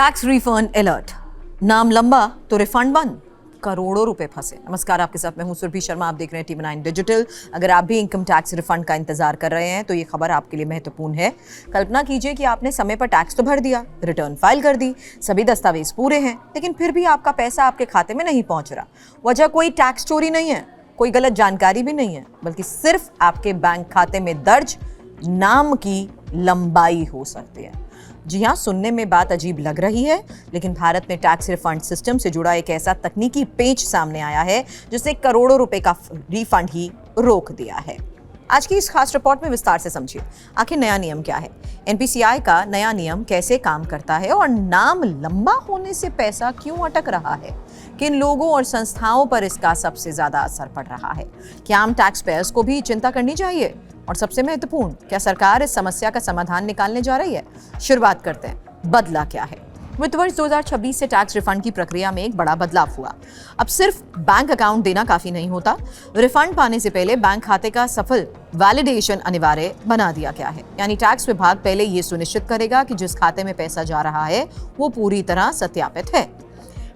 Tax refund alert, नाम लंबा तो रिफंड बंद, करोड़ों रुपए फंसे। नमस्कार, आपके साथ मैं हूं सुरभि शर्मा। आप देख रहे हैं TV9 डिजिटल। अगर आप भी इनकम टैक्स रिफंड का इंतजार कर रहे हैं तो ये खबर आपके लिए महत्वपूर्ण है। कल्पना कीजिए कि आपने समय पर टैक्स तो भर दिया, रिटर्न फाइल कर दी, सभी दस्तावेज पूरे हैं, लेकिन फिर भी आपका पैसा आपके खाते में नहीं पहुंच रहा। वजह कोई टैक्स चोरी नहीं है, कोई गलत जानकारी भी नहीं है, बल्कि सिर्फ आपके बैंक खाते में दर्ज नाम की लंबाई हो सकती है। जी हाँ, सुनने में बात अजीब लग रही है, लेकिन भारत में टैक्स रिफंड सिस्टम से जुड़ा एक ऐसा तकनीकी पेच सामने आया है जिसने करोड़ों रुपए का रिफंड ही रोक दिया है। आज की इस खास रिपोर्ट में विस्तार से समझिए आखिर नया नियम क्या है, एनपीसीआई का नया नियम कैसे काम करता है और नाम लंबा होने से पैसा क्यों अटक रहा है, किन लोगों और संस्थाओं पर इसका सबसे ज्यादा असर पड़ रहा है, क्या आम टैक्स पेयर्स को भी चिंता करनी चाहिए, और सबसे महत्वपूर्ण, क्या सरकार इस समस्या का समाधान निकालने जा रही है। शुरुआत करते हैं, बदला क्या है। वित्त वर्ष 2026 से टैक्स रिफंड की प्रक्रिया में एक बड़ा बदलाव हुआ। अब सिर्फ बैंक अकाउंट देना काफी नहीं होता, रिफंड पाने से पहले बैंक खाते का सफल वैलिडेशन अनिवार्य बना दिया गया है। यानी टैक्स विभाग पहले ये सुनिश्चित करेगा कि जिस खाते में पैसा जा रहा है वो पूरी तरह सत्यापित है।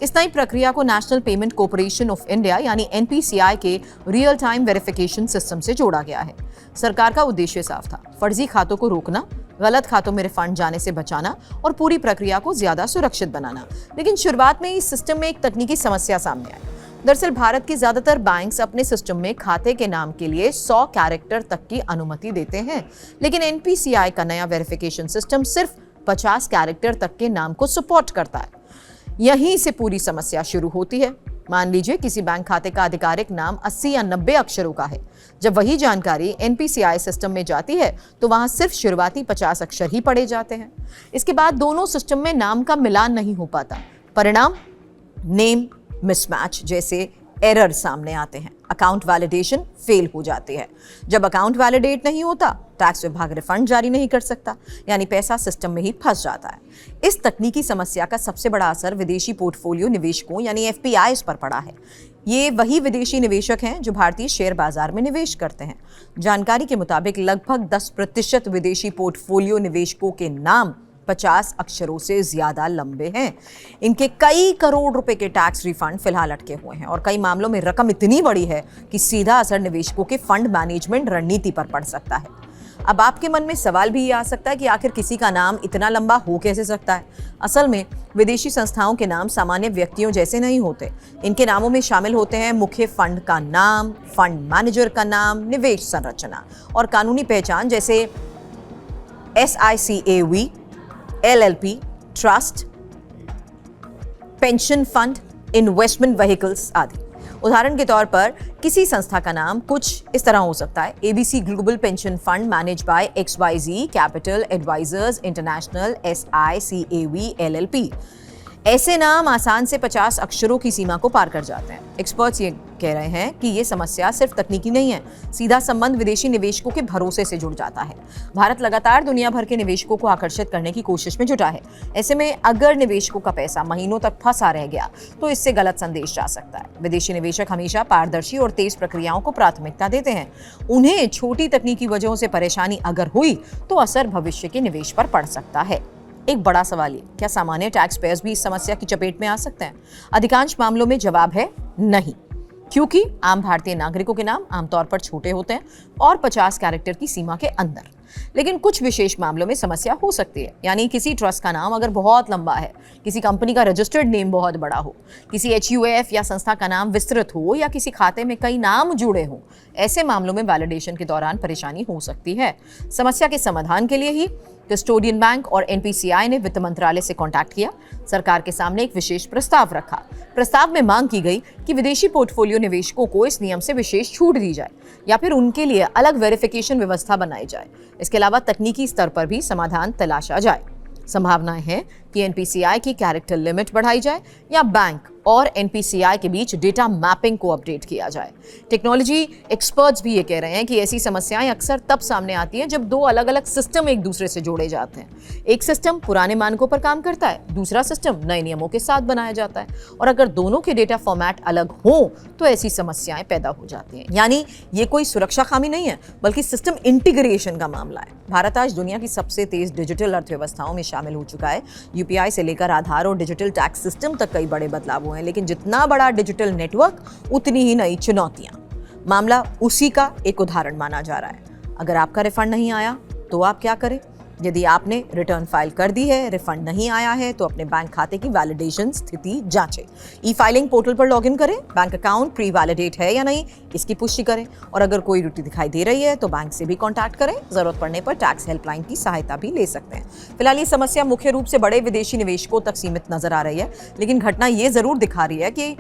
इस नई प्रक्रिया को national payment corporation of India यानी एनपीसीआई के रियल टाइम वेरिफिकेशन सिस्टम से जोड़ा गया है। सरकार का उद्देश्य साफ था, फर्जी खातों को रोकना, गलत खातों में रिफंड जाने से बचाना और पूरी प्रक्रिया को ज्यादा सुरक्षित बनाना। लेकिन शुरुआत में इस सिस्टम में एक तकनीकी समस्या सामने आई। दरअसल भारत के ज्यादातर बैंक्स अपने सिस्टम में खाते के नाम के लिए 100 कैरेक्टर तक की अनुमति देते हैं, लेकिन एनपीसीआई का नया वेरिफिकेशन सिस्टम सिर्फ 50 कैरेक्टर तक के नाम को सपोर्ट करता है। यहीं से पूरी समस्या शुरू होती है। मान लीजिए किसी बैंक खाते का आधिकारिक नाम 80 या 90 अक्षरों का है। जब वही जानकारी एनपीसीआई सिस्टम में जाती है तो वहां सिर्फ शुरुआती 50 अक्षर ही पढ़े जाते हैं। इसके बाद दोनों सिस्टम में नाम का मिलान नहीं हो पाता। परिणाम, नेम मिसमैच जैसे एरर सामने आते हैं। अकाउंट वैलिडेशन फेल हो जाती है। जब अकाउंट वैलिडेट नहीं होता, टैक्स विभाग रिफंड जारी नहीं कर सकता, यानी पैसा सिस्टम में ही फंस जाता है। इस तकनीकी समस्या का सबसे बड़ा असर विदेशी पोर्टफोलियो निवेशकों यानी एफपीआईज पर पड़ा है। ये वही विदेशी निवेशक हैं जो भारतीय शेयर बाजार में निवेश करते हैं। जानकारी के मुताबिक लगभग 10% विदेशी पोर्टफोलियो निवेशकों के नाम 50 अक्षरों से ज्यादा लंबे हैं। इनके कई करोड़ रुपए के टैक्स रिफंड फिलहाल अटके हुए हैं और कई मामलों में रकम इतनी बड़ी है कि सीधा असर निवेशकों के फंड मैनेजमेंट रणनीति पर पड़ सकता है। अब आपके मन में सवाल भी ये आ सकता है कि आखिर किसी का नाम इतना लंबा हो कैसे सकता है। असल में विदेशी संस्थाओं के नाम सामान्य व्यक्तियों जैसे नहीं होते। इनके नामों में शामिल होते हैं मुख्य फंड का नाम, फंड मैनेजर का नाम, निवेश संरचना और कानूनी पहचान जैसे SICAV, LLP, trust, pension fund, investment vehicles आदि। उदाहरण के तौर पर किसी संस्था का नाम कुछ इस तरह हो सकता है: ABC global pension fund manage by XYZ capital advisors international SICAV LLP। ऐसे नाम आसान से 50 अक्षरों की सीमा को पार कर जाते हैं। एक्सपर्ट्स ये कह रहे हैं कि ये समस्या सिर्फ तकनीकी नहीं है, सीधा संबंध विदेशी निवेशकों के भरोसे से जुड़ जाता है। भारत लगातार दुनिया भर के निवेशकों को आकर्षित करने की कोशिश में जुटा है। ऐसे में अगर निवेशकों का पैसा महीनों तक फंसा रह गया तो इससे गलत संदेश जा सकता है। विदेशी निवेशक हमेशा पारदर्शी और तेज प्रक्रियाओं को प्राथमिकता देते हैं। उन्हें छोटी तकनीकी वजहों से परेशानी अगर हुई तो असर भविष्य के निवेश पर पड़ सकता है। एक बड़ा सवाल ये, क्या सामान्य टैक्स पेयर्स भी इस समस्या की चपेट में आ सकते हैं? अधिकांश मामलों में जवाब है नहीं, क्योंकि आम भारतीय नागरिकों के नाम आमतौर पर छोटे होते हैं और 50 कैरेक्टर की सीमा के अंदर। लेकिन कुछ विशेष मामलों में समस्या हो सकती है। यानी किसी ट्रस्ट का नाम अगर बहुत लंबा है, किसी कंपनी का रजिस्टर्ड नेम बहुत बड़ा हो, किसी HUF या संस्था का नाम विस्तृत हो या किसी खाते में कई नाम जुड़े हों, ऐसे मामलों में वैलिडेशन के दौरान परेशानी हो सकती है। समस्या के समाधान के लिए ही कस्टोडियन बैंक और एनपीसीआई ने वित्त मंत्रालय से कांटेक्ट किया, सरकार के सामने एक विशेष प्रस्ताव रखा। प्रस्ताव में मांग की गई कि विदेशी पोर्टफोलियो निवेशकों को इस नियम से विशेष छूट दी जाए या फिर उनके लिए अलग वेरिफिकेशन व्यवस्था बनाई जाए। इसके अलावा तकनीकी स्तर पर भी समाधान तलाशा जाए। संभावनाएं हैं कि एनपीसीआई की कैरेक्टर लिमिट बढ़ाई जाए या बैंक और एनपीसीआई के बीच डेटा मैपिंग को अपडेट किया जाए। टेक्नोलॉजी एक्सपर्ट्स भी ये कह रहे हैं कि ऐसी समस्याएं अक्सर तब सामने आती हैं जब दो अलग अलग सिस्टम एक दूसरे से जोड़े जाते हैं। एक सिस्टम पुराने मानकों पर काम करता है, दूसरा सिस्टम नए नियमों के साथ बनाया जाता है, और अगर दोनों के डेटा फॉर्मेट अलग हो तो ऐसी समस्याएं पैदा हो जाती हैं। यानी ये कोई सुरक्षा खामी नहीं है, बल्कि सिस्टम इंटीग्रेशन का मामला है। भारत आज दुनिया की सबसे तेज डिजिटल अर्थव्यवस्थाओं में शामिल हो चुका है। यूपीआई से लेकर आधार और डिजिटल टैक्स सिस्टम तक कई बड़े बदलाव हुए हैं, लेकिन जितना बड़ा डिजिटल नेटवर्क उतनी ही नई चुनौतियां। मामला उसी का एक उदाहरण माना जा रहा है। अगर आपका रिफंड नहीं आया तो आप क्या करें? यदि आपने रिटर्न फाइल कर दी है, रिफंड नहीं आया है, तो अपने बैंक खाते की वैलिडेशन स्थिति जांचें। ई फाइलिंग पोर्टल पर लॉगिन करें, बैंक अकाउंट प्री वैलिडेट है या नहीं इसकी पुष्टि करें, और अगर कोई त्रुटि दिखाई दे रही है तो बैंक से भी कांटेक्ट करें। जरूरत पड़ने पर टैक्स हेल्पलाइन की सहायता भी ले सकते हैं। फिलहाल ये समस्या मुख्य रूप से बड़े विदेशी निवेशकों तक सीमित नजर आ रही है, लेकिन घटना ये जरूर दिखा रही है कि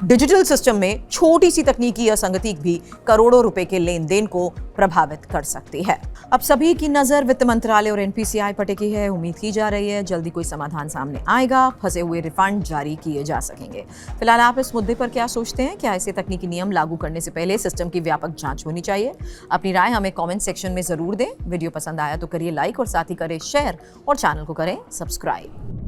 डिजिटल सिस्टम में छोटी सी तकनीकी असंगति भी करोड़ों रुपए के लेन देन को प्रभावित कर सकती है। अब सभी की नजर वित्त मंत्रालय और एनपीसीआई पर टिकी है। उम्मीद की जा रही है जल्दी कोई समाधान सामने आएगा, फंसे हुए रिफंड जारी किए जा सकेंगे। फिलहाल आप इस मुद्दे पर क्या सोचते हैं? क्या ऐसे तकनीकी नियम लागू करने से पहले सिस्टम की व्यापक जांच होनी चाहिए? अपनी राय हमें कमेंट सेक्शन में जरूर दें। वीडियो पसंद आया तो करिए लाइक और साथ ही करें शेयर और चैनल को करें सब्सक्राइब।